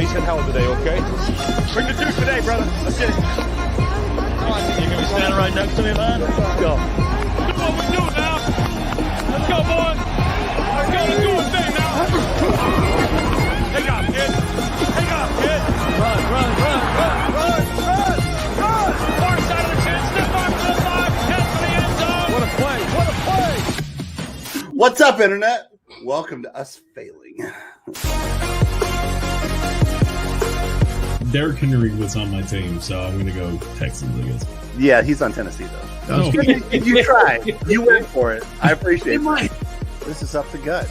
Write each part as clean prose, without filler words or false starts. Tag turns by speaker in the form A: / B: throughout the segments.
A: race and hell of a day, okay? Bring the juice today, brother. Let's get it.
B: You're going to be standing right next to me, man?
A: Let's go.
B: That's what we do now. Let's go, boys. Let's go. Let's do a thing now. Hang on, kid. Hang on, kid. Run. Far side of the chin. Step on to the side. Head for the end zone.
A: What a play. What a play.
C: What's up, Internet? Welcome to us failing.
D: Derrick Henry was on my team, so I'm going to go Texans, I guess.
C: Yeah, he's on Tennessee, though.
D: No.
C: You try. You went for it. I appreciate it. This is Up the Gut.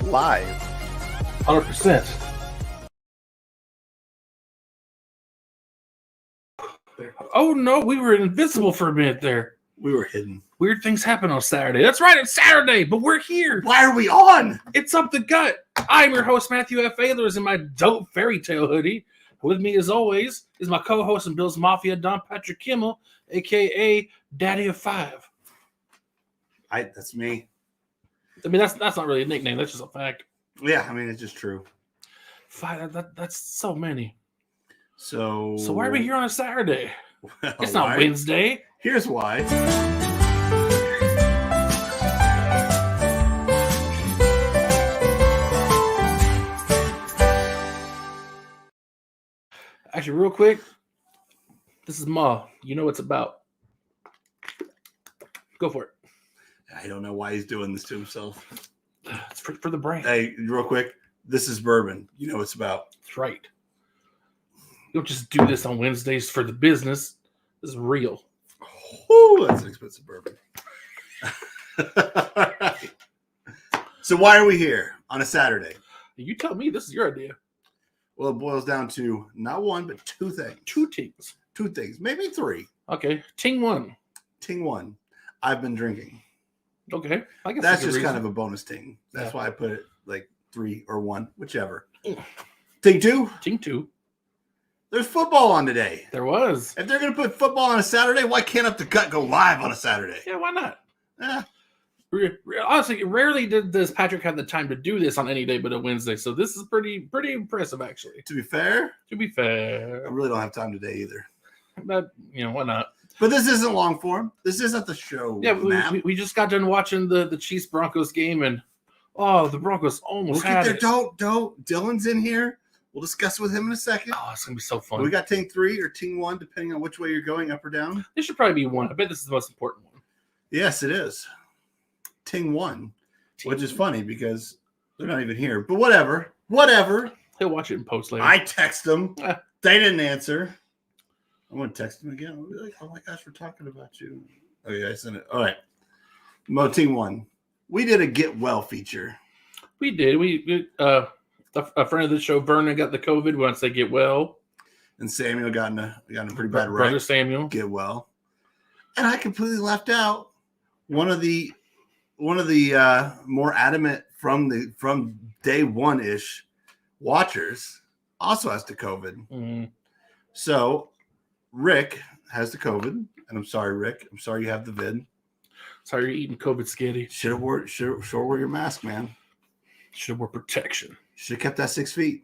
C: Live.
B: 100%. Oh, no. We were invisible for a minute there.
C: We were hidden.
B: Weird things happen on Saturday. That's right. It's Saturday, but we're here.
C: Why are we on?
B: It's Up the Gut. I'm your host, Matthew F. Ahlers, in my dope fairy tale hoodie. With me, as always, is my co-host and Bill's Mafia, Don Patrick Kimmel, a.k.a. Daddy of Five.
C: That's me.
B: I mean, that's not really a nickname. That's just a fact.
C: Yeah, I mean, it's just true.
B: Five, that's so many.
C: So
B: why are we here on a Saturday?
C: Well,
B: It's not
C: why?
B: Wednesday.
C: Here's why.
B: Actually, real quick, this is Ma. You know what it's about. Go for it.
C: I don't know why he's doing this to himself.
B: It's for the brain.
C: Hey, real quick. This is bourbon. You know what it's about.
B: That's right. You don't just do this on Wednesdays for the business. This is real.
C: Ooh, that's an expensive bourbon. All right. So why are we here on a Saturday?
B: You tell me. This is your idea.
C: Well, it boils down to not one, but two things.
B: Two teams.
C: Two things, maybe three.
B: Okay. Ting one.
C: Ting one, I've been drinking.
B: Okay. I guess
C: That's just kind of a bonus ting. That's
B: Yeah.
C: why I put it like 3 or 1, whichever.
B: Mm.
C: Ting two,
B: Ting two.
C: there's football on today.
B: There was.
C: If they're going to put football on a Saturday, why can't Up the Gut go live on a Saturday?
B: Yeah, why not?
C: Eh,
B: Honestly, rarely does Patrick have the time to do this on any day but a Wednesday. So this is pretty impressive, actually.
C: to be fair,
B: To be
C: I
B: fair,
C: really don't have time today either.
B: but why not?
C: But this isn't long form. This isn't the show.
B: Yeah,
C: Matt.
B: we just got done watching the Chiefs Broncos game, and the Broncos almost
C: Look
B: had
C: at there.
B: it.
C: Don't. Dylan's in here. We'll discuss with him in a second.
B: Oh, it's gonna be so fun.
C: We got Ting 3 or Ting 1, depending on which way you're going, up or down.
B: This should probably be one. I bet this is the most important one.
C: Yes, it is. Ting 1, which is funny because they're not even here. But whatever.
B: He'll watch it in post later.
C: I text them. They didn't answer. I'm going to text them again. I'll be like, oh my gosh, we're talking about you. Oh, yeah, I sent it. All right. Ting 1. We did a Get Well feature.
B: We did. A friend of the show, Vernon, got the COVID once they get well.
C: And Samuel got in a pretty bad
B: Brother
C: wreck.
B: Samuel.
C: Get well. And I completely left out one of the more adamant from day one-ish watchers also has the COVID.
B: Mm-hmm.
C: So Rick has the COVID, and I'm sorry, Rick. I'm sorry you have the vid.
B: Sorry, you're eating COVID skitty.
C: Should have wore your mask, man.
B: Should have wore protection.
C: Should have kept that 6 feet.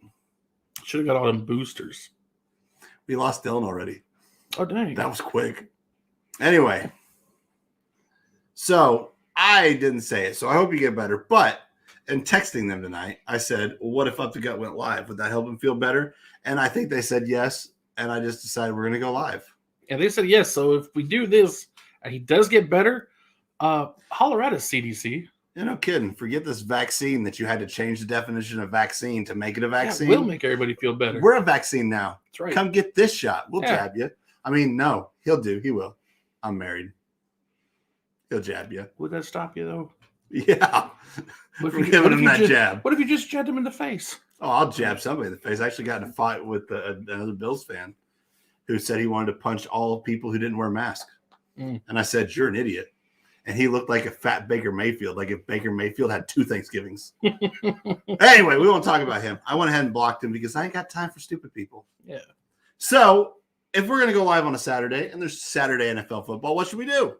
B: Should have got all them boosters.
C: We lost Dylan already.
B: Oh, dang.
C: That was quick. Anyway, so I didn't say it, so I hope you get better. But in texting them tonight, I said, well, what if Up the Gut went live? Would that help them feel better? And I think they said yes, and I just decided we're going to go live.
B: And they said yes. So if we do this and he does get better, holler at us, CDC.
C: You're no kidding. Forget this vaccine that you had to change the definition of vaccine to make it a vaccine.
B: Yeah, we'll make everybody feel better.
C: We're a vaccine now.
B: That's right.
C: Come get this shot. We'll
B: Yeah.
C: jab you. I mean, no, he'll do. He will. I'm married. He'll jab you.
B: Would that stop you, though?
C: Yeah.
B: What
C: We're giving him that
B: just,
C: jab.
B: What if you just jabbed him in the face?
C: Oh, I'll jab somebody in the face. I actually got in a fight with another Bills fan who said he wanted to punch all people who didn't wear masks.
B: Mm.
C: And I said, you're an idiot. And he looked like a fat Baker Mayfield, like if Baker Mayfield had 2 Thanksgivings. Anyway, we won't talk about him. I went ahead and blocked him because I ain't got time for stupid people.
B: Yeah.
C: So if we're going to go live on a Saturday and there's Saturday NFL football, what should we do?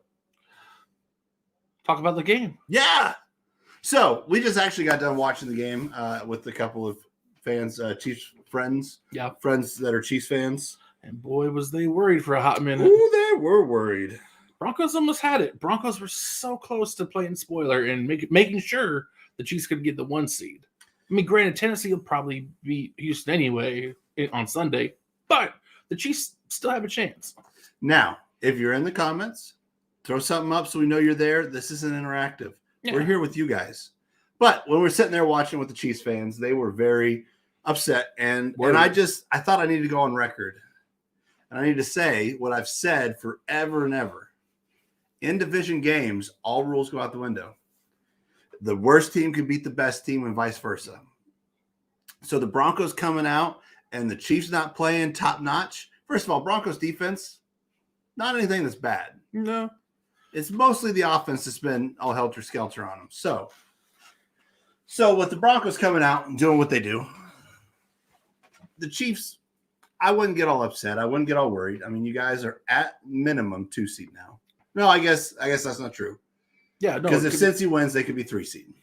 B: Talk about the game.
C: Yeah. So we just actually got done watching the game with a couple of fans, Chiefs friends.
B: Yeah.
C: Friends that are Chiefs fans.
B: And boy, was they worried for a hot minute.
C: Ooh, they were worried.
B: Broncos almost had it. Broncos were so close to playing spoiler and making sure the Chiefs could get the 1 seed. I mean, granted, Tennessee will probably beat Houston anyway on Sunday, but the Chiefs still have a chance.
C: Now, if you're in the comments, throw something up so we know you're there. This isn't interactive. Yeah. We're here with you guys. But when we're sitting there watching with the Chiefs fans, they were very upset. And I thought I needed to go on record. And I need to say what I've said forever and ever. In division games, all rules go out the window. The worst team can beat the best team and vice versa. So the Broncos coming out and the Chiefs not playing top notch. First of all, Broncos defense, not anything that's bad.
B: No.
C: It's mostly the offense that's been all helter-skelter on them. So with the Broncos coming out and doing what they do, the Chiefs, I wouldn't get all upset. I wouldn't get all worried. I mean, you guys are at minimum 2 seed now. No, I guess that's not true.
B: Yeah, no.
C: Because if Cincy wins, they could be 3 seed.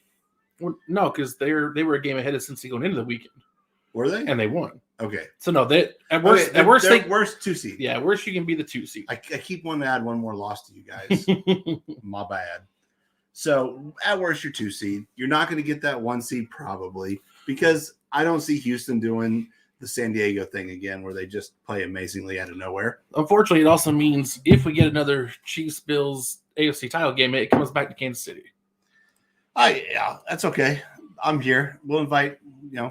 B: Well, no, because they were a game ahead of Cincy going into the weekend.
C: Were they?
B: And they won.
C: Okay.
B: So no, they at worst they
C: worst 2 seed.
B: Yeah, worst you can be the 2 seed.
C: I keep wanting to add one more loss to you guys. My bad. So at worst, you're 2 seed. You're not going to get that 1 seed probably because I don't see Houston doing the San Diego thing again where they just play amazingly out of nowhere.
B: Unfortunately, it also means if we get another Chiefs-Bills AFC title game, it comes back to Kansas City.
C: Yeah, that's okay. I'm here. We'll invite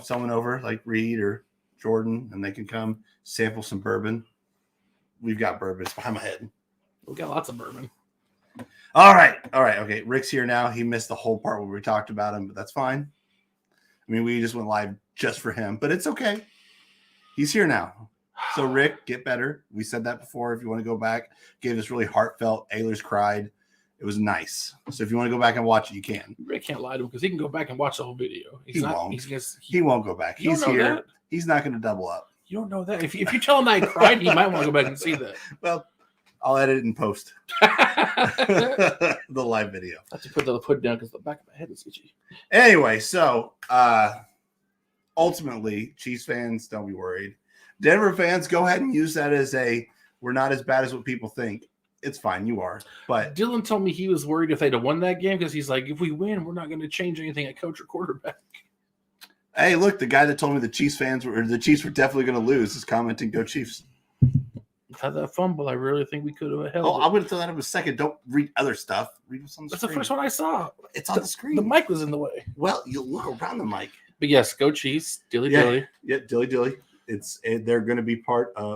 C: someone over like Reed or Jordan, and they can come sample some bourbon. We've got bourbon. It's behind my head.
B: We've got lots of bourbon.
C: All right. Okay, Rick's here now. He missed the whole part where we talked about him, but that's fine. I mean, we just went live just for him, but it's okay. He's here now. So, Rick, get better. We said that before. If you want to go back, gave us really heartfelt. Aylers cried. It was nice. So, if you want to go back and watch it, you can.
B: Rick can't lie to him because he can go back and watch the whole video.
C: He won't. He won't go back. He's here. That. He's not going to double up.
B: You don't know that. If you tell him that I cried, he might want to go back and see that.
C: Well, I'll edit it and post the live video.
B: I have to put the down because the back of my head is itchy.
C: Anyway, so ultimately, Chiefs fans, don't be worried. Denver fans, go ahead and use that as we're not as bad as what people think. It's fine, you are. But
B: Dylan told me he was worried if they'd have won that game because he's like, if we win, we're not going to change anything at coach or quarterback.
C: Hey, look, the guy that told me the Chiefs were definitely going to lose is commenting, "Go Chiefs."
B: Had that fumble, I really think we could have held.
C: Oh, I would have thought that in a second. Don't read other stuff. Read what's on the
B: That's
C: screen.
B: the first one I saw.
C: It's on the screen.
B: The mic was in the way.
C: Well, you look around the mic.
B: But yes, go Chiefs. Dilly.
C: Yeah, dilly. They're going to be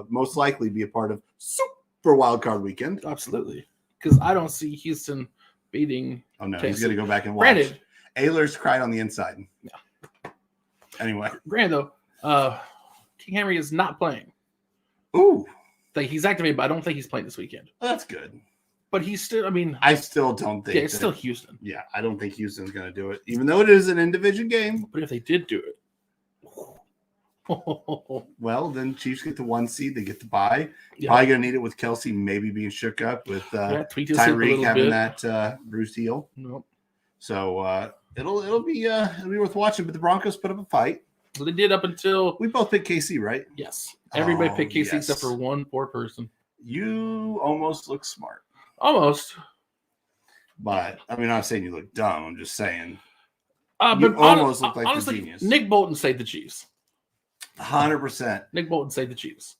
C: most likely be a part of Super Wild Card Weekend.
B: Absolutely. Because I don't see Houston beating.
C: Oh, no.
B: Tennessee.
C: He's going to go back and watch.
B: Granted.
C: Aylers cried on the inside.
B: Yeah.
C: Anyway.
B: Granted, though, King Henry is not playing.
C: Ooh.
B: He's activated, but I don't think he's playing this weekend.
C: Well, that's good.
B: But he's still,
C: I still don't think.
B: Yeah, it's still Houston.
C: Yeah, I don't think Houston's going to do it, even though it is an in-division game.
B: But if they did do it.
C: Well, then Chiefs get the 1 seed. They get the bye.
B: Yeah.
C: Probably going to need it with Kelsey maybe being shook up with Tyreek having that bruised heel.
B: Nope.
C: So it'll be worth watching. But the Broncos put up a fight.
B: Well, they did up until
C: we both picked KC, right?
B: Yes. Everybody picked KC except for one poor person.
C: You almost look smart.
B: Almost.
C: But I mean, I'm not saying you look dumb. I'm just saying
B: you
C: almost look like
B: honestly,
C: the genius.
B: Nick Bolton saved the Chiefs.
C: 100%.
B: Nick Bolton saved the Chiefs,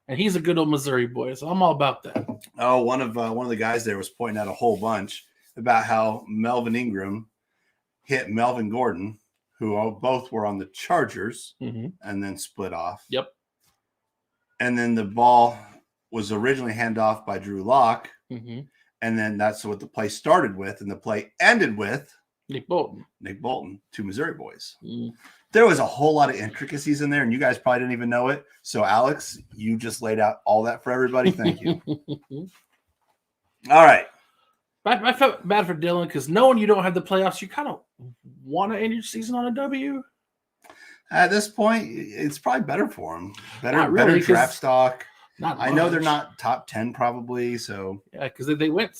B: and he's a good old Missouri boy, so I'm all about that.
C: Oh, one of the guys there was pointing out a whole bunch about how Melvin Ingram hit Melvin Gordon, who both were on the Chargers, and then split off.
B: Yep.
C: And then the ball was originally handed off by Drew Lock,
B: and
C: then that's what the play started with, and the play ended with
B: Nick Bolton,
C: 2 Missouri boys. There was a whole lot of intricacies in there, and you guys probably didn't even know it. So, Alex, you just laid out all that for everybody. Thank you. All right.
B: I felt bad for Dylan because knowing you don't have the playoffs, you kind of want to end your season on a W.
C: At this point, it's probably better for them.
B: Better
C: draft stock.
B: I
C: know they're not top 10 probably. So
B: yeah, because they went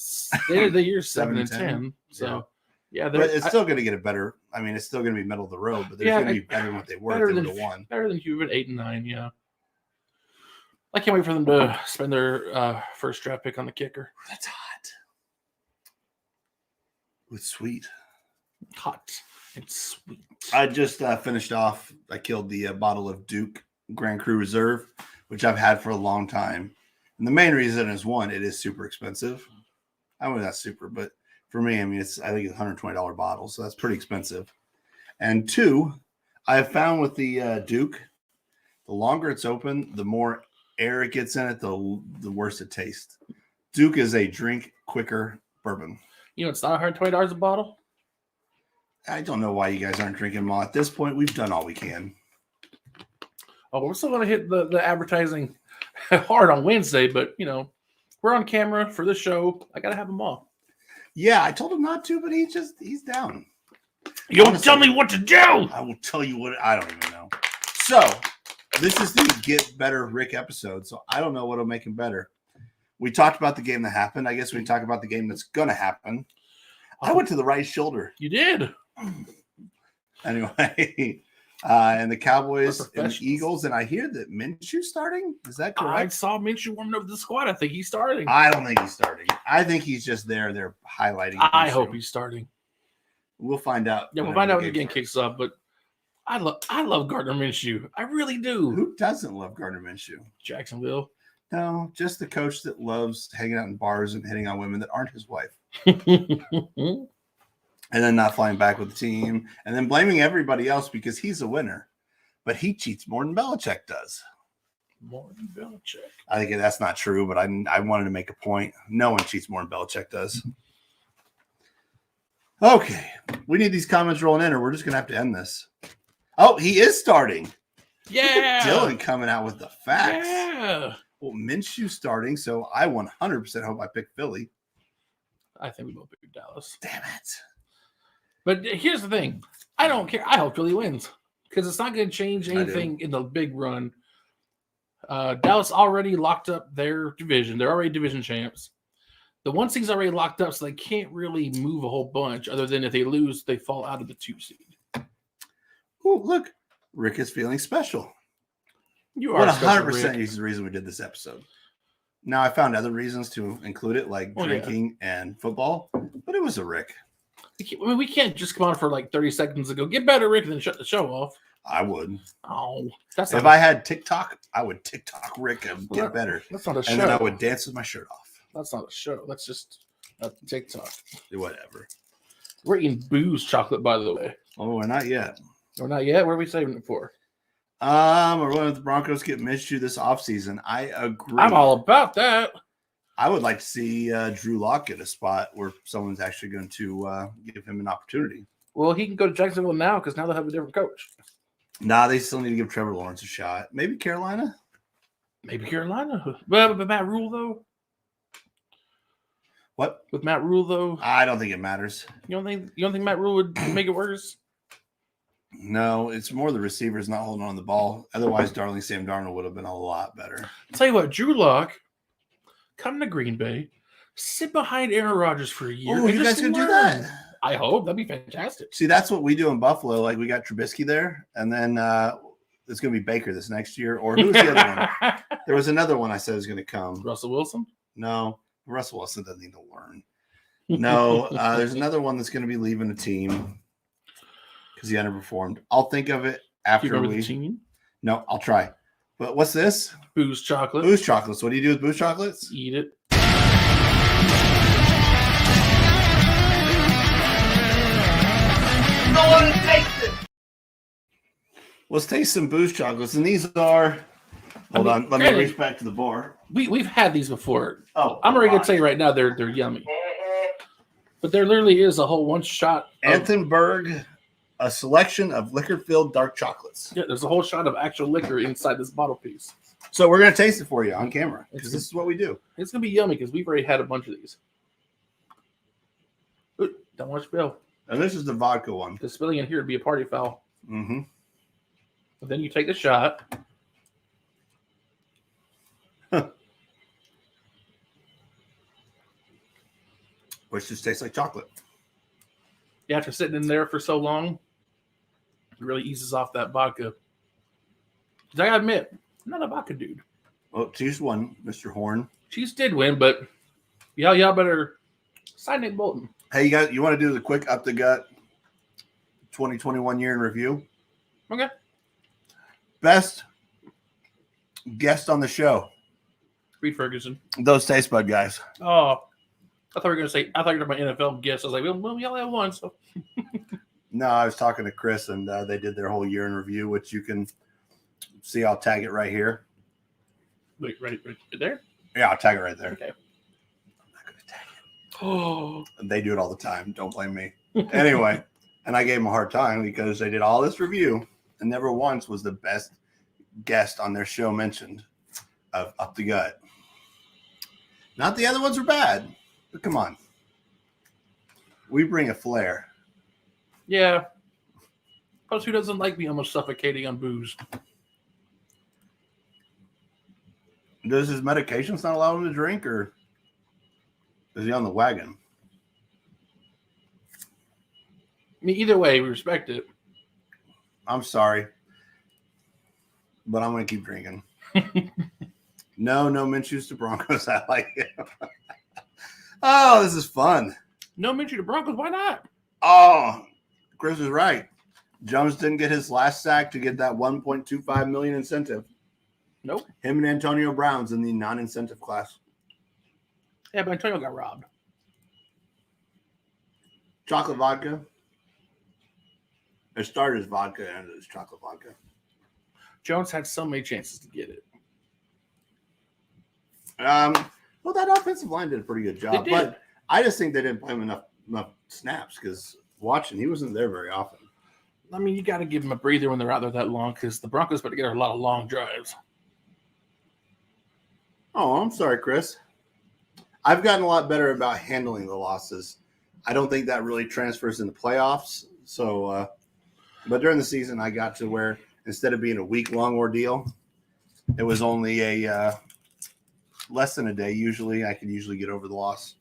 B: the year 7 and 10. So Yeah,
C: but it's still going to get a better. I mean, it's still going to be middle of the road, but they're going to be better than what they were if they would have won.
B: Better than Cuban 8 and 9. Yeah, I can't wait for them to spend their first draft pick on the kicker.
C: That's hot. It's sweet.
B: Hot and sweet.
C: I just finished off. I killed the bottle of Duke Grand Cru Reserve, which I've had for a long time. And the main reason is one, it is super expensive. I mean, not super, but for me, I mean, I think it's $120 bottle, so that's pretty expensive. And two, I have found with the Duke, the longer it's open, the more air it gets in it, the worse it tastes. Duke is a drink quicker bourbon.
B: You know, it's not $120 a bottle.
C: I don't know why you guys aren't drinking them all. At this point, we've done all we can.
B: Oh, we're still going to hit the advertising hard on Wednesday, but, you know, we're on camera for this show. I got to have them all.
C: Yeah, I told him not to, but he's down.
B: You don't tell me what to do.
C: I will tell you what. I don't even know. So, this is the Get Better Rick episode, so I don't know what'll make him better. We talked about the game that happened. I guess we can talk about the game that's going to happen. I went to the right shoulder.
B: You did.
C: Anyway, and the Cowboys and the Eagles, and I hear that Minshew's starting. Is that correct?
B: I saw Minshew warming up the squad. I think he's starting.
C: I don't think he's starting. I think he's just there. They're highlighting.
B: I
C: Minshew.
B: hope he's starting.
C: We'll find out.
B: Yeah, we'll find out when the game kicks off. But I love Gardner Minshew. I really do.
C: Who doesn't love Gardner Minshew?
B: Jacksonville.
C: No, just the coach that loves hanging out in bars and hitting on women that aren't his wife. And then not flying back with the team, and then blaming everybody else because he's a winner. But he cheats more than Belichick does.
B: More than Belichick.
C: I think that's not true, but I wanted to make a point. No one cheats more than Belichick does. Okay, we need these comments rolling in, or we're just going to have to end this. Oh, he is starting.
B: Yeah.
C: Dylan coming out with the facts.
B: Yeah.
C: Well, Minshew starting, so I 100% hope I pick Philly.
B: I think we both pick Dallas.
C: Damn it.
B: But here's the thing. I don't care. I hope Philly wins because it's not going to change anything in the big run. Dallas already locked up their division. They're already division champs. The 1 seed's already locked up, so they can't really move a whole bunch other than if they lose, they fall out of the 2 seed.
C: Oh, look. Rick is feeling special.
B: You are
C: 100% is the reason we did this episode. Now, I found other reasons to include it, like drinking and football, but it was a Rick.
B: I mean, we can't just come on for like 30 seconds and go, get better, Rick, and then shut the show off.
C: I would.
B: Oh, that's
C: if I had TikTok, I would TikTok Rick and get better.
B: That's not a show.
C: And then I would dance with my shirt off.
B: That's not a show. That's just a TikTok.
C: Whatever.
B: We're eating booze chocolate, by the way.
C: Oh, we're not yet.
B: We're not yet? What are we saving it for?
C: We're going to the Broncos get Minshew this offseason. I agree.
B: I'm all about that.
C: I would like to see Drew Lock get a spot where someone's actually going to give him an opportunity.
B: Well, he can go to Jacksonville now because now they'll have a different coach.
C: Nah, they still need to give Trevor Lawrence a shot. Maybe Carolina?
B: Maybe Carolina. But Matt Rule, though?
C: What?
B: With Matt Rule, though?
C: I don't think it matters.
B: You don't think Matt Rule would make it worse?
C: No, it's more the receivers not holding on the ball. Otherwise, darling Sam Darnold would have been a lot better.
B: I'll tell you what, Drew Lock, come to Green Bay, sit behind Aaron Rodgers for a year.
C: Oh, you guys can do that?
B: I hope. That'd be fantastic.
C: See, that's what we do in Buffalo. Like, we got Trubisky there, and then it's going to be Baker this next year. Or who's the other one? There was another one I said was going to come.
B: Russell Wilson?
C: No, Russell Wilson doesn't need to learn. No, there's another one that's going to be leaving the team because he underperformed. I'll think of it after we.
B: The team?
C: No, I'll try. But what's this?
B: Booze chocolate.
C: Booze chocolates. What do you do with booze chocolates?
B: Eat it.
C: No one taste it. Let's taste some booze chocolates, and these are. Hold on, let me reach back to the bar.
B: We've had these before.
C: Oh,
B: I'm already gonna tell you right now they're yummy. But there literally is a whole one shot.
C: Anthenberg, a selection of liquor-filled dark chocolates.
B: Yeah, there's a whole shot of actual liquor inside this bottle piece.
C: So we're gonna taste it for you on camera because this is what we do.
B: It's gonna be yummy because we've already had a bunch of these. Ooh, don't want to spill.
C: And this is the vodka one.
B: Because spilling in here would be a party foul.
C: Mm-hmm.
B: But then you take the shot.
C: Which just tastes like chocolate.
B: Yeah, after sitting in there for so long, it really eases off that vodka. 'Cause I gotta admit, I'm not a vodka dude.
C: Well, Chiefs won, Mr. Horn.
B: Chiefs did win, but y'all better sign Nick Bolton.
C: Hey, you want to do the quick up the gut 2021 year in review?
B: Okay.
C: Best guest on the show.
B: Reed Ferguson.
C: Those taste bud guys.
B: Oh, I thought you were going to say, I thought you were talking about NFL guests. I was like, well, we only have one. So
C: No, I was talking to Chris, and they did their whole year in review, which you can see. I'll tag it right here.
B: wait, right there?
C: Yeah, I'll tag it right there.
B: Okay.
C: I'm not going to tag it.
B: Oh,
C: They do it all the time. Don't blame me. Anyway, and I gave them a hard time because they did all this review, and never once was the best guest on their show mentioned of Up the Gut. Not the other ones were bad, but come on. We bring a flair.
B: yeah. Plus, who doesn't like me almost suffocating on booze?
C: Does his medications not allow him to drink, or is he on the wagon?
B: I mean, either way, we respect it.
C: I'm sorry, but I'm going to keep drinking. No Minshew's to Broncos. I like it. Oh, this is fun.
B: No mention to Broncos. Why not?
C: Oh, Chris is right. Jones didn't get his last sack to get that $1.25 million incentive.
B: Nope.
C: Him and Antonio Brown's in the non-incentive class.
B: Yeah, but Antonio got robbed.
C: Chocolate vodka. It started as vodka and ended as chocolate vodka.
B: Jones had so many chances to get it.
C: Well, that offensive line did a pretty good job,
B: They did.
C: but I just think they didn't play him enough snaps because watching, he wasn't there very often.
B: I mean, you got to give them a breather when they're out there that long because the Broncos put together a lot of long drives.
C: Oh, I'm sorry, Chris. I've gotten a lot better about handling the losses. I don't think that really transfers in the playoffs. So, but during the season, I got to where instead of being a week-long ordeal, it was only a less than a day. Usually, I could usually get over the loss.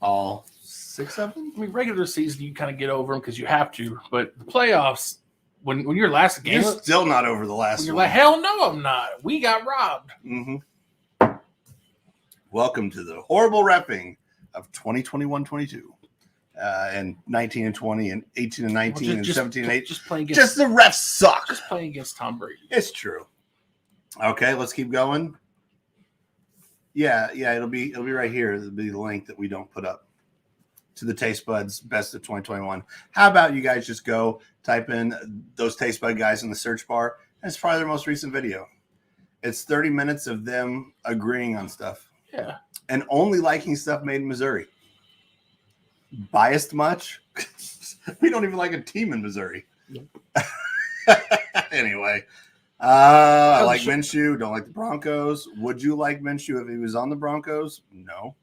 C: All 6 of them?
B: I mean, regular season, you kind of get over them because you have to. But the playoffs, when you're last game,
C: You're still not over the last
B: you're
C: one.
B: like, hell no, I'm not. We got robbed.
C: Mm-hmm. Welcome to the horrible repping of 2021-22. And 19 and 20 and 18 and 19 and 17 and 8.
B: Just playing against,
C: Just the refs suck.
B: just playing against Tom Brady.
C: It's true. Okay, let's keep going. Yeah, it'll be right here. It'll be the link that we don't put up to the Taste Buds Best of 2021. How about you guys just go type in those Taste Bud guys in the search bar? And it's probably their most recent video. It's 30 minutes of them agreeing on stuff.
B: Yeah.
C: And only liking stuff made in Missouri. Biased much? We don't even like a team in Missouri.
B: Nope.
C: Anyway, I like Minshew. Don't like the Broncos. Would you like Minshew if he was on the Broncos? No.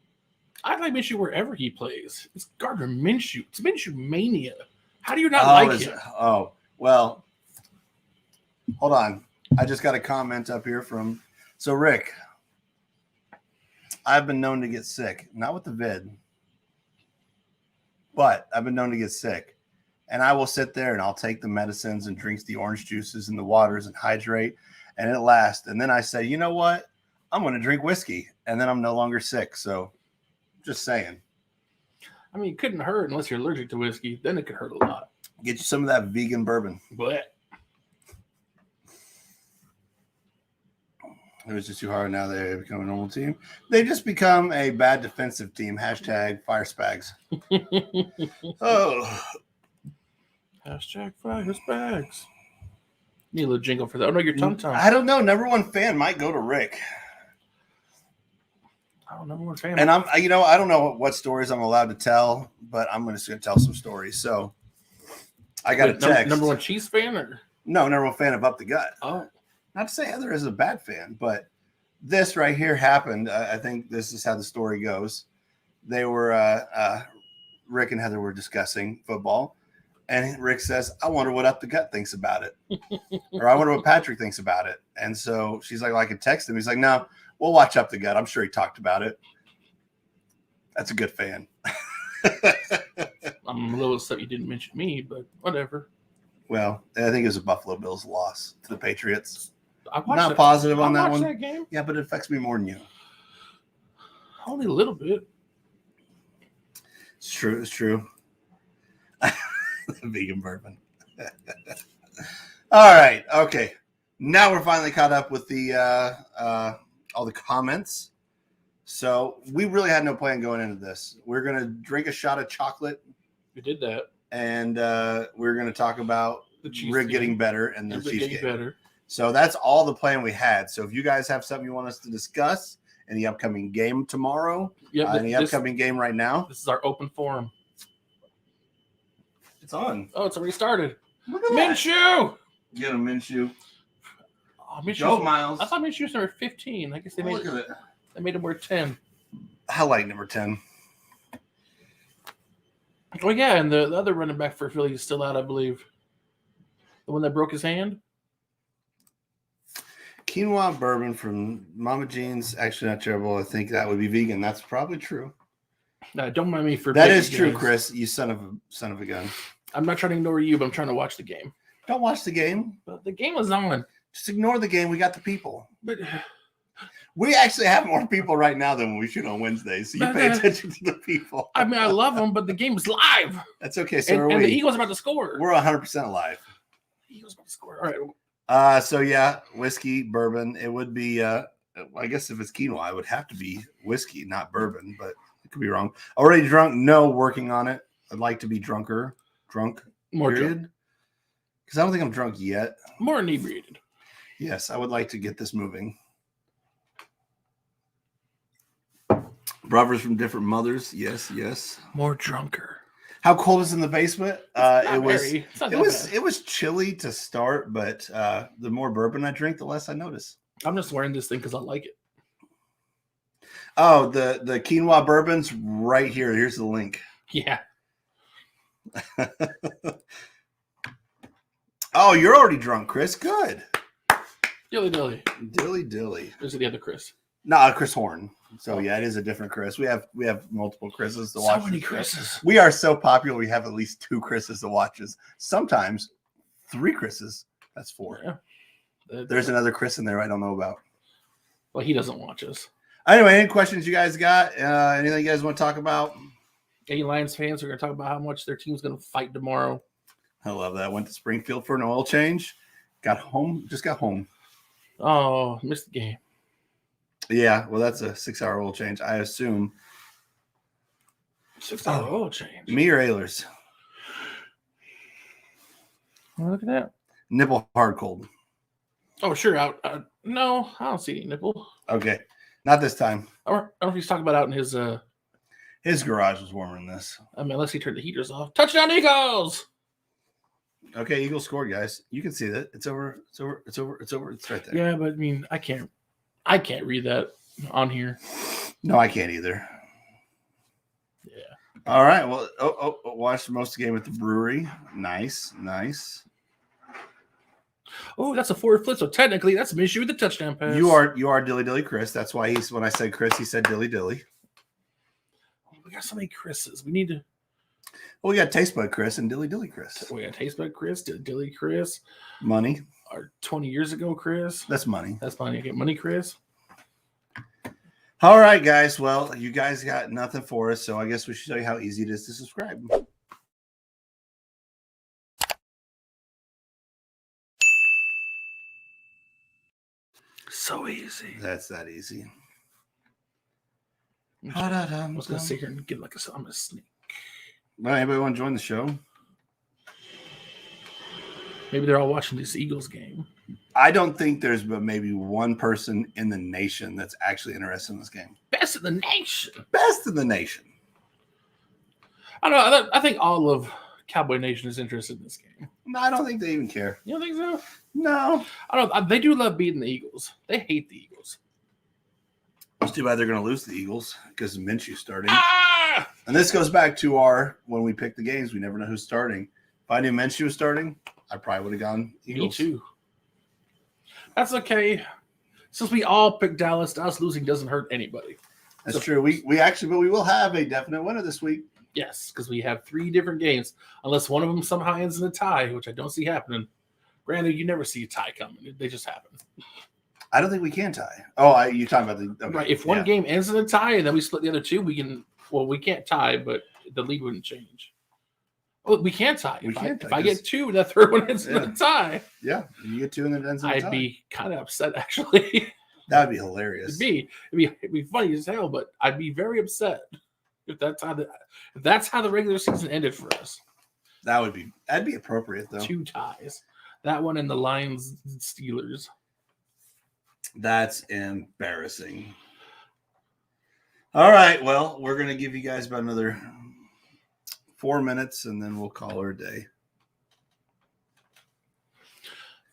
B: I like Minshew wherever he plays. It's Gardner Minshew. It's Minshew mania. How do you not like him?
C: Oh, well, hold on. I just got a comment up here from – so, Rick, I've been known to get sick. Not with the vid, but I've been known to get sick. And I will sit there and I'll take the medicines and drink the orange juices and the waters and hydrate, and it lasts. And then I say, you know what? I'm going to drink whiskey, and then I'm no longer sick. So, just saying.
B: I mean, it couldn't hurt unless you're allergic to whiskey. Then it could hurt a lot.
C: Get you some of that vegan bourbon.
B: But
C: it was just too hard. Now they become a normal team. They just become a bad defensive team. Hashtag fire spags. Oh.
B: Hashtag fire spags. Need a little jingle for that. Oh, no, your tongue tongue.
C: I don't know. Number one fan might go to Rick.
B: I don't know what fan.
C: And I don't know what stories I'm allowed to tell, but I'm just going to tell some stories. So I got a text.
B: Number one Chiefs fan or
C: No, number one fan of Up the Gut.
B: oh,
C: Not to say Heather is a bad fan, but this right here happened. I think this is how the story goes. They were Rick and Heather were discussing football, and Rick says, "I wonder what Up the Gut thinks about it," or "I wonder what Patrick thinks about it." And so she's like, "Well, I could text him." He's like, "No, we'll watch Up the Gut. I'm sure he talked about it." That's a good fan.
B: I'm a little upset you didn't mention me, but whatever.
C: Well, I think it was a Buffalo Bills loss to the Patriots.
B: I
C: Not
B: that,
C: positive on that
B: watched
C: one.
B: That game.
C: Yeah, but it affects me more than you.
B: Only a little bit.
C: It's true. It's true. Vegan bourbon. All right. Okay. Now we're finally caught up with the all the comments. So we really had no plan going into this. We're gonna drink a shot of chocolate.
B: We did that.
C: And we're gonna talk about
B: The Chiefs
C: Rick getting better and the Chiefs game.
B: Better.
C: So that's all the plan we had. So if you guys have something you want us to discuss, any upcoming game tomorrow, any upcoming game right now,
B: this is our open forum.
C: It's on.
B: Oh, it's already started.
C: Look at
B: Minshew.
C: Get him, Minshew.
B: Oh, Minshew.
C: Go, Miles.
B: I thought Minshew was number 15. I guess they made
C: Look at it.
B: They made him wear 10.
C: I like number 10.
B: Well, yeah, and the other running back for Philly is still out, I believe. The one that broke his hand.
C: Quinoa bourbon from Mama Jean's. Actually, not terrible. I think that would be vegan. That's probably true.
B: Don't mind me for
C: that is true, Chris. You son of a gun.
B: I'm not trying to ignore you, but I'm trying to watch the game.
C: Don't watch the game.
B: But the game was on.
C: Just ignore the game. We got the people.
B: But
C: we actually have more people right now than when we shoot on Wednesdays. So you pay attention to the people.
B: I mean, I love them, but the game is live.
C: That's okay. So
B: and the Eagles are about to score.
C: We're 100% live.
B: The Eagles about to score. All right.
C: So yeah, whiskey, bourbon. It would be. I guess if it's quinoa, it would have to be whiskey, not bourbon. But it could be wrong. Already drunk? No, working on it. I'd like to be drunk.
B: More
C: period.
B: drunk.
C: Because I don't think I'm drunk yet.
B: More inebriated.
C: Yes, I would like to get this moving. Brothers from different mothers. Yes.
B: More drunker.
C: How cold is in the basement? It was chilly to start, but the more bourbon I drink, the less I notice.
B: I'm just wearing this thing because I like it.
C: Oh, the quinoa bourbon's right here. Here's the link.
B: Yeah.
C: Oh, you're already drunk, Chris. Good.
B: Dilly.
C: There's
B: the other Chris.
C: No, Chris Horn. So yeah, it is a different Chris. We have multiple Chris's to watch.
B: So many Chris's.
C: We are so popular. We have at least 2 Chris's to watch us. Sometimes 3 Chris's. That's 4.
B: Yeah.
C: There's another Chris in there I don't know about.
B: Well, he doesn't watch us.
C: Anyway, any questions you guys got? Anything you guys want to talk about?
B: Any Lions fans are going to talk about how much their team's going to fight tomorrow.
C: I love that. Went to Springfield for an oil change. Got home.
B: Oh, missed the game.
C: Yeah, well, that's a 6-hour oil change. I assume.
B: 6-hour oil change.
C: Me or Ehlers?
B: Oh, look at that.
C: Nipple hard cold.
B: Oh, sure. No, I don't see any nipple.
C: Okay, not this time.
B: I don't know if he's talking about out in his.
C: His garage was warmer than this.
B: I mean, unless he turned the heaters off. Touchdown, Eagles!
C: Okay, Eagles scored, guys. You can see that. It's over. It's right there.
B: Yeah, but I mean, I can't read that on here.
C: No, I can't either.
B: Yeah.
C: All right. Well, watched most of the game at the brewery. Nice.
B: Oh, that's a forward flip. So technically, that's Minshew with the touchdown pass.
C: You are dilly Chris. That's why when I said Chris, he said dilly.
B: We got so many Chris's. We need to.
C: Well, we got Taste Bud Chris and Dilly Chris.
B: We got Taste Bud Chris, Dilly Chris.
C: Money.
B: Or 20 years ago, Chris.
C: That's money.
B: That's money. I get money, Chris.
C: All right, guys. Well, you guys got nothing for us, so I guess we should show you how easy it is to subscribe.
B: So easy.
C: That's that easy.
B: I was going to sit here and get I'm a sneak.
C: Well, anybody want to join the show?
B: Maybe they're all watching this Eagles game.
C: I don't think there's but maybe one person in the nation that's actually interested in this game.
B: Best in the nation. I don't know. I think all of Cowboy Nation is interested in this game.
C: No, I don't think they even care.
B: You don't think so?
C: No.
B: I don't know. They do love beating the Eagles. They hate the Eagles.
C: It's too bad they're going to lose to the Eagles because Minshew's starting.
B: Ah!
C: And this goes back to when we pick the games, we never know who's starting. If I knew Minshew was starting, I probably would have gone Eagles.
B: Me too. That's okay. Since we all picked Dallas losing doesn't hurt anybody.
C: That's true. We will have a definite winner this week.
B: Yes, because we have 3 different games, unless one of them somehow ends in a tie, which I don't see happening. Granted, you never see a tie coming; they just happen.
C: I don't think we can tie. Oh, you're talking about the okay,
B: Right. If one game ends in a tie and then we split the other 2, we can. Well, we can't tie, but the lead wouldn't change. Oh, we can tie. If I get 2, the third one ends in a tie.
C: Yeah, you get 2 and then it ends in a tie.
B: I'd be kind of upset, actually.
C: That'd be hilarious.
B: It'd be funny as hell, but I'd be very upset if that's how the regular season ended for us.
C: That'd be appropriate though.
B: 2 ties. That one and the Lions and Steelers.
C: That's embarrassing. All right, well, we're gonna give you guys about another 4 minutes, and then we'll call her a day.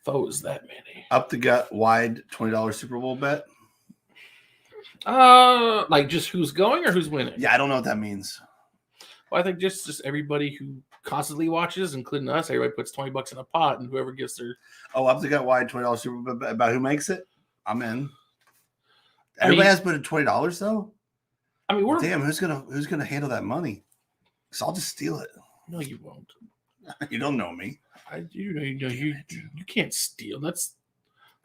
B: Foes that many.
C: Up the gut, wide, $20 Super Bowl bet.
B: Like just who's going or who's winning?
C: Yeah, I don't know what that means.
B: Well, I think just everybody who constantly watches, including us, everybody puts $20 in a pot, and whoever gets their
C: Up the gut, wide, $20 Super Bowl bet about who makes it. I'm in. Everybody has put in $20 though.
B: I mean,
C: damn. Who's gonna handle that money? Because I'll just steal it.
B: No, you won't.
C: You don't know me.
B: You can't steal. That's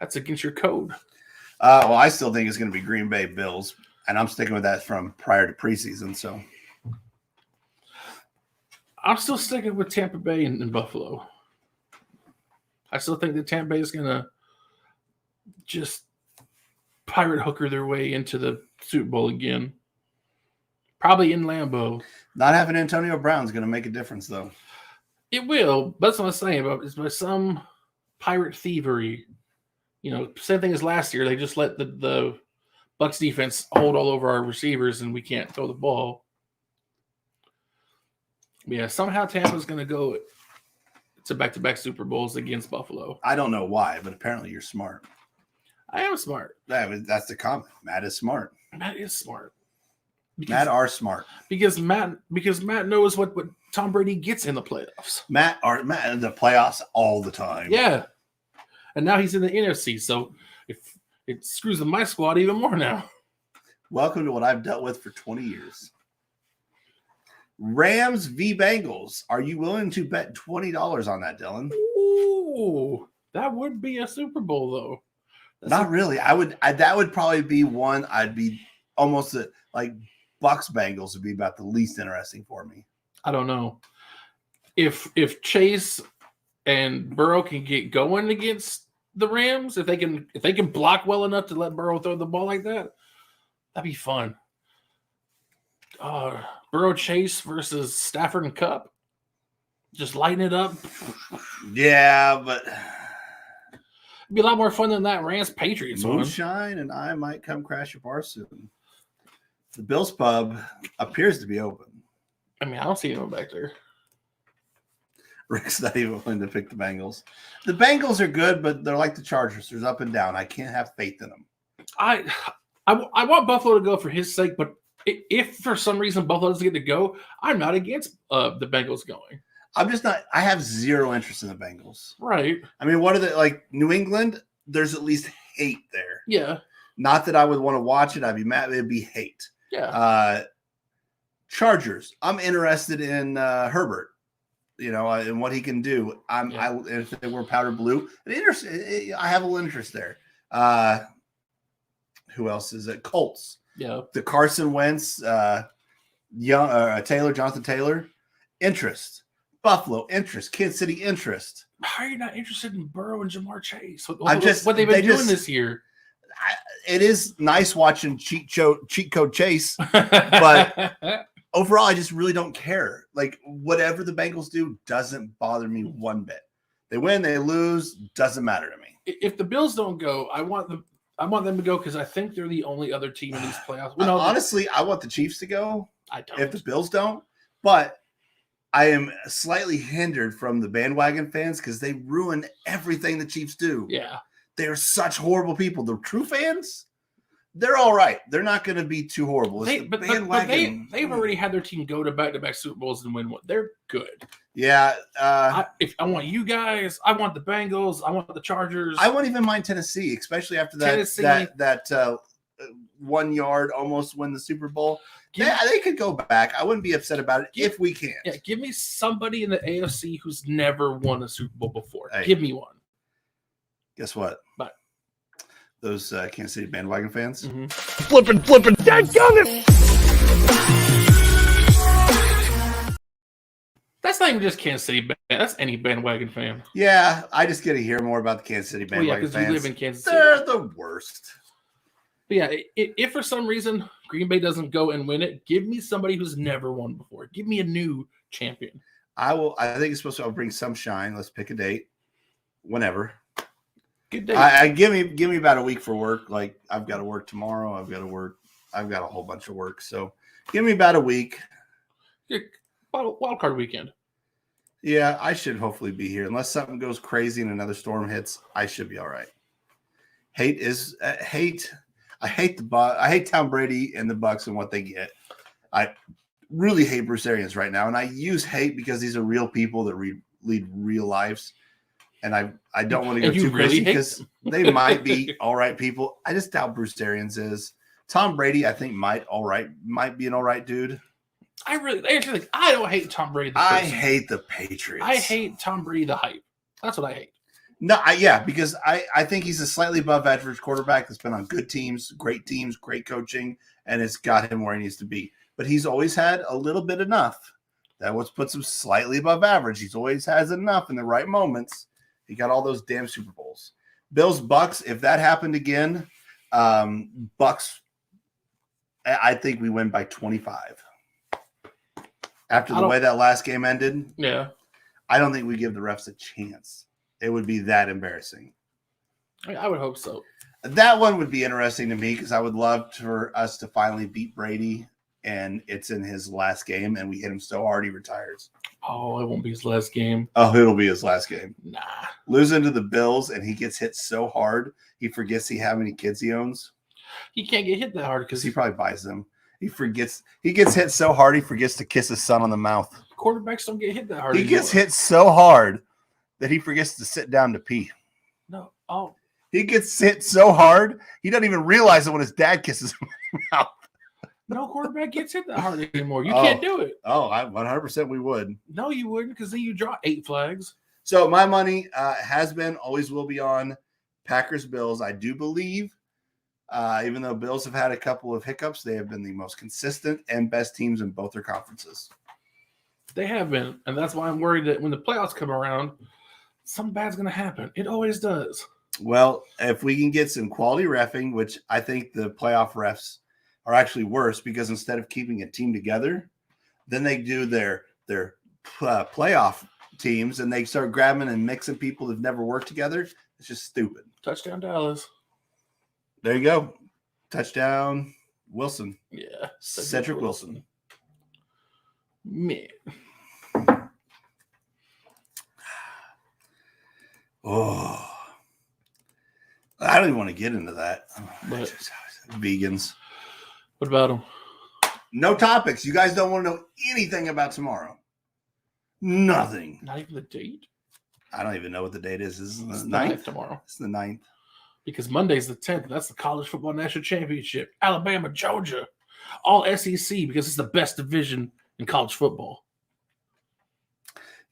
B: against your code.
C: Well, I still think it's going to be Green Bay Bills, and I'm sticking with that from prior to preseason. So
B: I'm still sticking with Tampa Bay and Buffalo. I still think that Tampa Bay is going to just pirate hooker their way into the Super Bowl again. Probably in Lambeau.
C: Not having Antonio Brown is going to make a difference, though.
B: It will. That's what I'm saying about it's by some pirate thievery. Same thing as last year. They just let the Bucs defense hold all over our receivers, and we can't throw the ball. But yeah, somehow Tampa's going to go to back-to-back Super Bowls against Buffalo.
C: I don't know why, but apparently you're smart.
B: I am smart.
C: That's the comment. Matt is smart.
B: Matt is smart.
C: Matt are smart
B: because Matt knows what Tom Brady gets in the playoffs.
C: Matt in the playoffs all the time.
B: Yeah, and now he's in the NFC, so if it screws my squad even more now.
C: Welcome to what I've dealt with for 20 years. Rams v Bengals. Are you willing to bet $20 on that, Dylan?
B: Ooh, that would be a Super Bowl though.
C: Not really. That would probably be one I'd be almost like. Bucs Bengals would be about the least interesting for me.
B: I don't know. If Chase and Burrow can get going against the Rams, if they can block well enough to let Burrow throw the ball like that, that'd be fun. Burrow Chase versus Stafford and Cup. Just lighten it up.
C: Yeah, but
B: it'd be a lot more fun than that Rams Patriots one.
C: Moonshine and I might come crash your bar soon. The Bills pub appears to be open.
B: I mean, I don't see anyone back there.
C: Rick's not even willing to pick the Bengals. The Bengals are good, but they're like the Chargers. There's up and down. I can't have faith in them.
B: I want Buffalo to go for his sake, but if for some reason Buffalo doesn't get to go, I'm not against the Bengals going.
C: I'm just not. I have zero interest in the Bengals.
B: Right.
C: I mean, what are they like? New England? There's at least hate there.
B: Yeah.
C: Not that I would want to watch it. I'd be mad. It'd be hate.
B: Yeah.
C: Chargers. I'm interested in Herbert. And what he can do. If they were powder blue, I have a little interest there. Who else is it? Colts.
B: Yeah.
C: The Carson Wentz, Jonathan Taylor, interest. Buffalo, interest. Kansas City, interest.
B: How are you not interested in Burrow and Jamar Chase? What they've been doing this year?
C: It is nice watching cheat code Chase, but overall, I just really don't care. Like whatever the Bengals do doesn't bother me one bit. They win, they lose, doesn't matter to me.
B: If the Bills don't go, I want them to go because I think they're the only other team in these playoffs.
C: Honestly, I want the Chiefs to go.
B: I don't.
C: If the Bills don't, but I am slightly hindered from the bandwagon fans because they ruin everything the Chiefs do.
B: Yeah.
C: They're such horrible people. The true fans, they're all right. They're not going to be too horrible.
B: But they've already had their team go to back-to-back Super Bowls and win one. They're good.
C: Yeah.
B: If I want you guys, I want the Bengals. I want the Chargers.
C: I won't even mind Tennessee, especially after that 1 yard almost win the Super Bowl. They could go back. I wouldn't be upset about it if we can.
B: Yeah, give me somebody in the AFC who's never won a Super Bowl before.
C: Hey.
B: Give me one.
C: Guess what?
B: But
C: those Kansas City bandwagon fans.
B: Mm-hmm.
A: Flippin' dadgummit!
B: That's not even just Kansas City. That's any bandwagon fan.
C: Yeah, I just get to hear more about the Kansas City bandwagon fans.
B: You live in Kansas City.
C: They're the worst.
B: But yeah, if for some reason Green Bay doesn't go and win it, give me somebody who's never won before. Give me a new champion.
C: I think it's supposed to bring some shine. Let's pick a date. Whenever.
B: Good day.
C: Give me about a week for work. Like I've got to work tomorrow. I've got a whole bunch of work. So give me about a week.
B: Wild card weekend.
C: Yeah, I should hopefully be here. Unless something goes crazy and another storm hits, I should be all right. I hate Tom Brady and the Bucs and what they get. I really hate Bruce Arians right now, and I use hate because these are real people that lead real lives. And I don't want to go too crazy because they might be all right people. I just doubt Bruce Arians is. Tom Brady, I think might be an all right dude. I
B: don't hate Tom Brady.
C: I hate the Patriots.
B: I hate Tom Brady, the hype. That's what I hate.
C: No, because I think he's a slightly above average quarterback that's been on good teams, great coaching, and it's got him where he needs to be. But he's always had a little bit enough. That was puts him slightly above average. He's always has enough in the right moments. He got all those damn Super Bowls. Bills, Bucks, if that happened again, Bucks, I think we win by 25. After the way that last game ended,
B: yeah,
C: I don't think we give the refs a chance. It would be that embarrassing.
B: I would hope so.
C: That one would be interesting to me because I would love for us to finally beat Brady, and it's in his last game, and we hit him so hard he retires.
B: Oh, it won't be his last game.
C: Oh, it'll be his last game.
B: Nah.
C: Losing to the Bills, and he gets hit so hard, he forgets how many kids he owns.
B: He can't get hit that hard because
C: he probably buys them. He forgets. He gets hit so hard, he forgets to kiss his son on the mouth.
B: Quarterbacks don't get hit that hard.
C: He gets hit so hard that he forgets to sit down to pee.
B: No. Oh.
C: He gets hit so hard, he doesn't even realize it when his dad kisses him on the mouth.
B: No quarterback gets hit that hard anymore. You can't do it.
C: Oh, 100% we would.
B: No, you wouldn't, because then you draw 8 flags.
C: So my money has been, always will be on Packers Bills. I do believe, even though Bills have had a couple of hiccups, they have been the most consistent and best teams in both their conferences.
B: They have been, and that's why I'm worried that when the playoffs come around, something bad's going to happen. It always does.
C: Well, if we can get some quality reffing, which I think the playoff refs are actually worse because instead of keeping a team together, then they do their playoff teams and they start grabbing and mixing people that've never worked together. It's just stupid.
B: Touchdown Dallas.
C: There you go. Touchdown Wilson.
B: Yeah.
C: Cedric Wilson.
B: Man.
C: Oh. I don't even want to get into that.
B: But,
C: vegans.
B: What about them?
C: No topics. You guys don't want to know anything about tomorrow. Nothing.
B: Not even the date?
C: I don't even know what the date is. This is
B: It's
C: the
B: the
C: 9th?
B: 9th tomorrow.
C: It's the 9th.
B: Because Monday's the 10th. That's the College Football National Championship. Alabama, Georgia. All SEC because it's the best division in college football.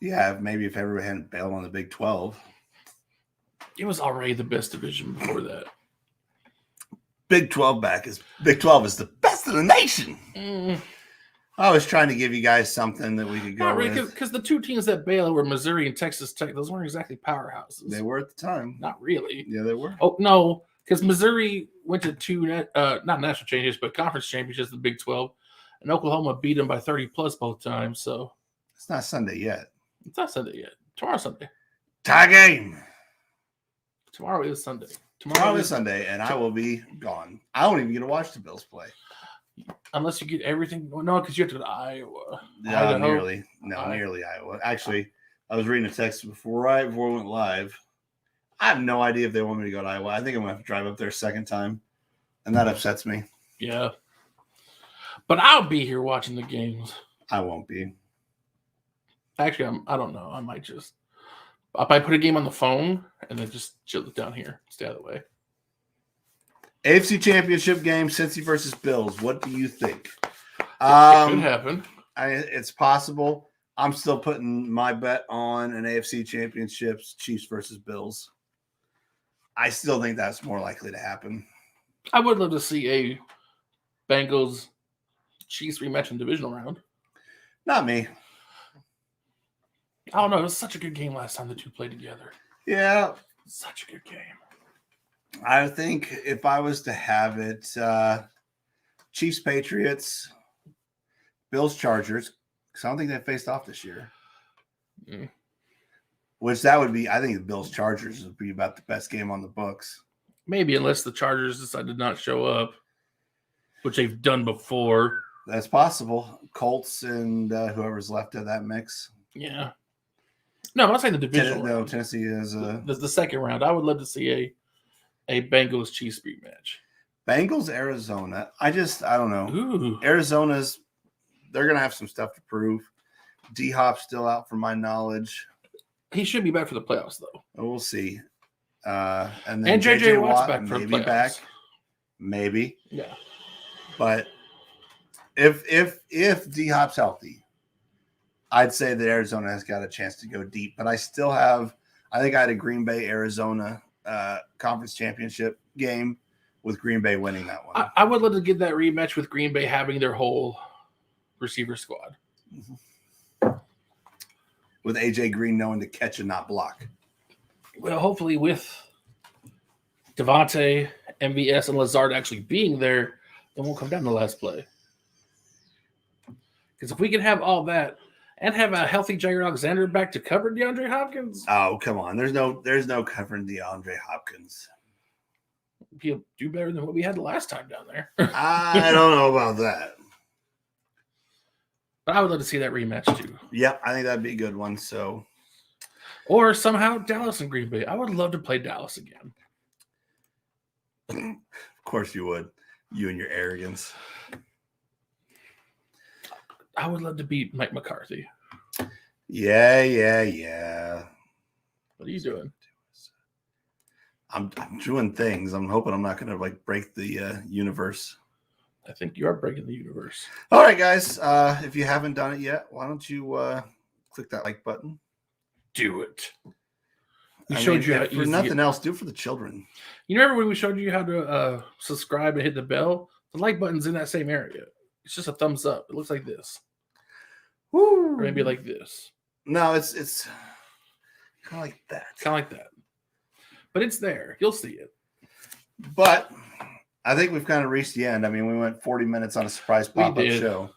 C: Yeah, maybe if everybody hadn't bailed on the Big 12.
B: It was already the best division before that.
C: Big 12 Big 12 is the best in the nation. I was trying to give you guys something that we could go with.
B: Because the two teams that bailed were Missouri and Texas Tech. Those weren't exactly powerhouses.
C: They were at the time.
B: Not really.
C: Yeah, they were.
B: Oh, no, because Missouri went to 2, not national championships, but conference championships, the Big 12. And Oklahoma beat them by 30-plus both times. So
C: it's not Sunday yet.
B: It's not Sunday yet. Tomorrow's Sunday.
C: Tie game.
B: Tomorrow is Sunday.
C: Tomorrow is Sunday, and I will be gone. I don't even get to watch the Bills play.
B: Unless you get everything. No, because you have to go to Iowa.
C: Yeah, nearly Iowa. Actually, I was reading a text right before we went live. I have no idea if they want me to go to Iowa. I think I'm going to have to drive up there a second time, and that upsets me.
B: Yeah. But I'll be here watching the games.
C: I won't be.
B: Actually, I don't know. I might put a game on the phone and then just chill it down here. Stay out of the way.
C: AFC Championship game, Cincy versus Bills. What do you think?
B: It could happen.
C: It's possible. I'm still putting my bet on an AFC Championships, Chiefs versus Bills. I still think that's more likely to happen.
B: I would love to see a Bengals Chiefs rematch in divisional round.
C: Not me.
B: I don't know. It was such a good game last time the two played together.
C: Yeah.
B: Such a good game.
C: I think if I was to have it, Chiefs, Patriots, Bills, Chargers, because I don't think they faced off this year.
B: Mm.
C: Which that would be, I think the Bills, Chargers would be about the best game on the books.
B: Maybe, unless the Chargers decide to not show up, which they've done before.
C: That's possible. Colts and whoever's left of that mix.
B: Yeah. No, I'm not saying the divisional round.
C: Tennessee is
B: the second round. I would love to see a Bengals Chiefs rematch.
C: Bengals, Arizona. I don't know.
B: Ooh.
C: Arizona's, they're going to have some stuff to prove. D-Hop's still out from my knowledge.
B: He should be back for the playoffs, though.
C: We'll see. And then
B: JJ Watt's back for the
C: maybe
B: playoffs.
C: back. Maybe.
B: Yeah.
C: But if D-Hop's healthy, I'd say that Arizona has got a chance to go deep. But I think I had a Green Bay, Arizona conference championship game with Green Bay winning that one.
B: I would love to get that rematch with Green Bay having their whole receiver squad.
C: With AJ Green knowing to catch and not block.
B: Well, hopefully with Devontae, MVS, and Lazard actually being there, it won't come down to the last play. Because if we can have all that and have a healthy Jair Alexander back to cover DeAndre Hopkins,
C: Oh, come on. There's no covering DeAndre Hopkins.
B: he'll do better than what we had the last time down there.
C: I don't know about that.
B: But I would love to see that rematch too.
C: Yep, I think that'd be a good one. So,
B: Or somehow Dallas and Green Bay. I would love to play Dallas again.
C: of course you would. You and your arrogance.
B: I would love to beat Mike McCarthy.
C: Yeah.
B: What are you doing?
C: I'm doing things. I'm hoping I'm not going to break the universe.
B: I think you are breaking the universe.
C: All right, guys. If you haven't done it yet, why don't you click that like button?
B: Do it. We
C: I
B: showed
C: mean,
B: you how
C: if for
B: easy
C: nothing else. Do it for the children.
B: You remember when we showed you how to subscribe and hit the bell? The like button's in that same area. It's just a thumbs up. It looks like this.
C: Woo!
B: Or maybe like this.
C: No, it's kind of like that.
B: Kind of like that. But it's there. You'll see it.
C: But I think we've kind of reached the end. I mean, we went 40 minutes on a surprise pop-up
B: did.
C: show.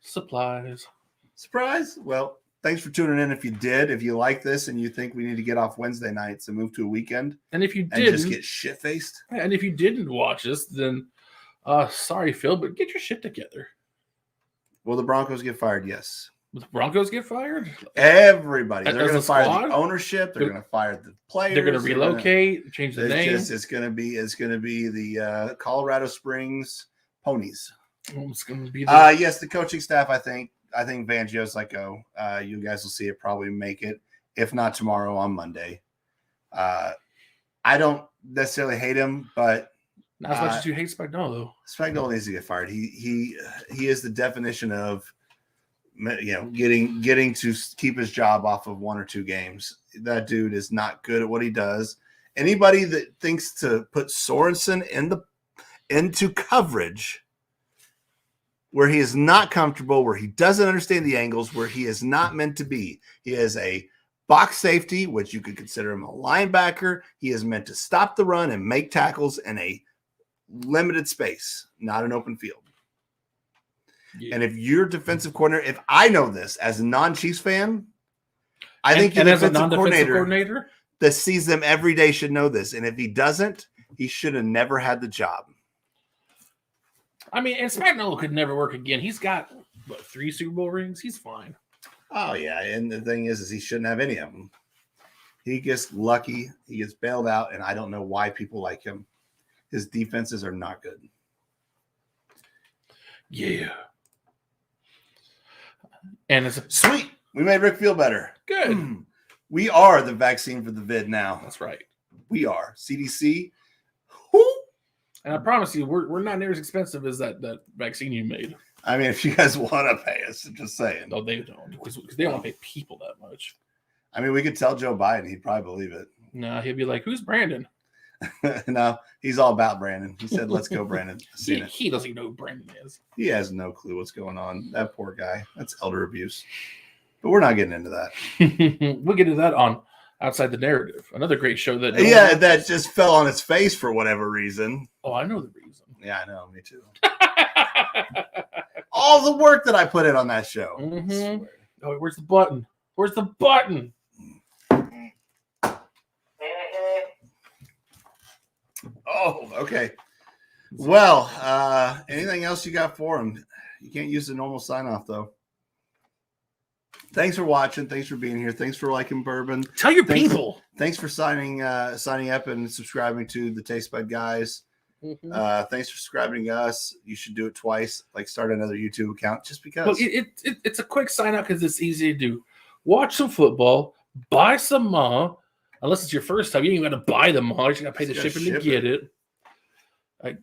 B: Supplies.
C: Surprise? Well, thanks for tuning in. If you did, if you like this and you think we need to get off Wednesday nights and move to a weekend
B: And if you
C: and
B: didn't,
C: just get shit-faced.
B: and if you didn't watch us, then sorry, Phil, but get your shit together.
C: Will the Broncos get fired? Yes.
B: Will the Broncos get fired?
C: Everybody. They're
B: As
C: going
B: a
C: to fire
B: squad?
C: the ownership. They're going to fire the players.
B: They're going to relocate, change the name.
C: It's going to be the Colorado Springs Ponies.
B: It's going to be the
C: Yes, the coaching staff. I think Fangio's like, you guys will see it. Probably make it, if not tomorrow, on Monday. I don't necessarily hate him, but
B: not as much as you hate Spagnuolo.
C: Spagnuolo needs to get fired. He is the definition of getting to keep his job off of one or two games. That dude is not good at what he does. Anybody that thinks to put Sorensen into coverage where he is not comfortable, where he doesn't understand the angles, where he is not meant to be. He is a box safety, which you could consider him a linebacker. He is meant to stop the run and make tackles in a limited space, not an open field.
B: Yeah.
C: And if you're defensive coordinator, if I know this as a non-Chiefs fan, I think your
B: as a
C: defensive
B: non-defensive
C: coordinator that sees them every day should know this. And if he doesn't, he should have never had the job.
B: I mean, and Spagnuolo could never work again. He's got 3 Super Bowl rings. He's fine.
C: Oh yeah, and the thing is he shouldn't have any of them. He gets lucky. He gets bailed out, and I don't know why people like him. His defenses are not good.
B: Yeah. And it's
C: Sweet. We made Rick feel better.
B: good.
C: We are the vaccine for the vid now.
B: That's right.
C: We are. CDC. Whoo!
B: And I promise you, we're not near as expensive as that vaccine you made.
C: I mean, if you guys want to pay us, I'm just saying.
B: No, they don't, because they don't want to pay people that much.
C: I mean, we could tell Joe Biden; he'd probably believe it.
B: No, he'd be like, "Who's Brandon?"
C: No, he's all about Brandon. He said, "Let's go, Brandon."
B: He doesn't even know who Brandon is.
C: He has no clue what's going on. That poor guy. That's elder abuse. But we're not getting into that.
B: We'll get into that on Outside the Narrative, another great show that.
C: That just fell on its face for whatever reason.
B: Oh, I know the reason.
C: Yeah, I know. Me too. All the work that I put in on that show.
B: Mm-hmm. Oh, where's the button? Where's the button?
C: Oh, okay. Well, anything else you got for him? You can't use the normal sign off though. Thanks for watching. Thanks for being here. Thanks for liking bourbon.
B: Tell your people.
C: Thanks for signing up and subscribing to the Taste Bud Guys.
B: Mm-hmm.
C: Thanks for subscribing to us. You should do it twice. Like start another YouTube account just because.
B: Well, it's a quick sign up because it's easy to do. Watch some football. Buy some Ma. Unless it's your first time, you ain't got to buy the Ma. You just got to pay the shipping to get it.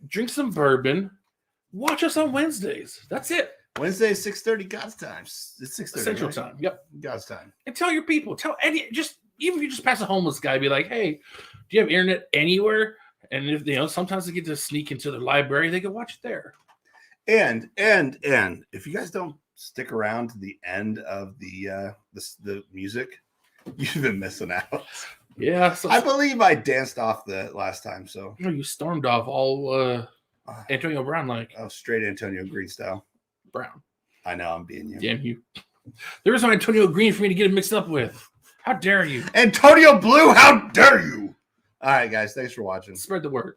B: Drink some bourbon. Watch us on Wednesdays. That's it.
C: Wednesday, 6:30 God's time. It's 6:30
B: Central
C: right?
B: time. Yep.
C: God's time.
B: And tell your people. Even if you just pass a homeless guy, be like, hey, do you have internet anywhere? And if sometimes they get to sneak into the library, they can watch it there.
C: And if you guys don't stick around to the end of the music, you've been missing out.
B: Yeah, so
C: I believe I danced off the last time. So
B: you stormed off all Antonio Brown like.
C: Oh, straight Antonio Green style.
B: Brown.
C: I know I'm being you.
B: Damn you. There is no Antonio Green for me to get it mixed up with. How dare you?
C: Antonio Blue, how dare you? All right, guys. Thanks for watching.
B: Spread the word.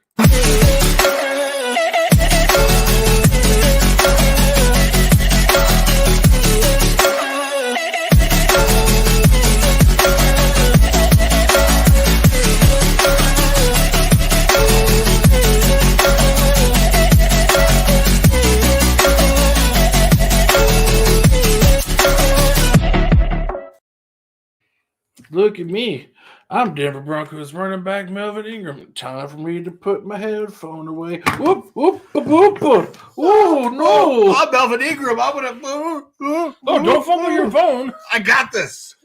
B: Look at me. I'm Denver Broncos running back Melvin Ingram. Time for me to put my headphone away. Whoop, whoop, whoop, whoop. Oh, no.
C: I'm Melvin Ingram. I'm going
B: Oh, don't fumble your phone.
C: I got this.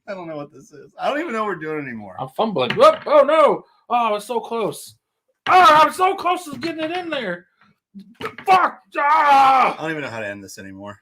C: I don't know what this is. I don't even know what we're doing anymore.
B: I'm fumbling. Whoop. Oh, no. Oh, I was so close. Oh, I'm so close to getting it in there. Fuck. Ah!
C: I don't even know how to end this anymore.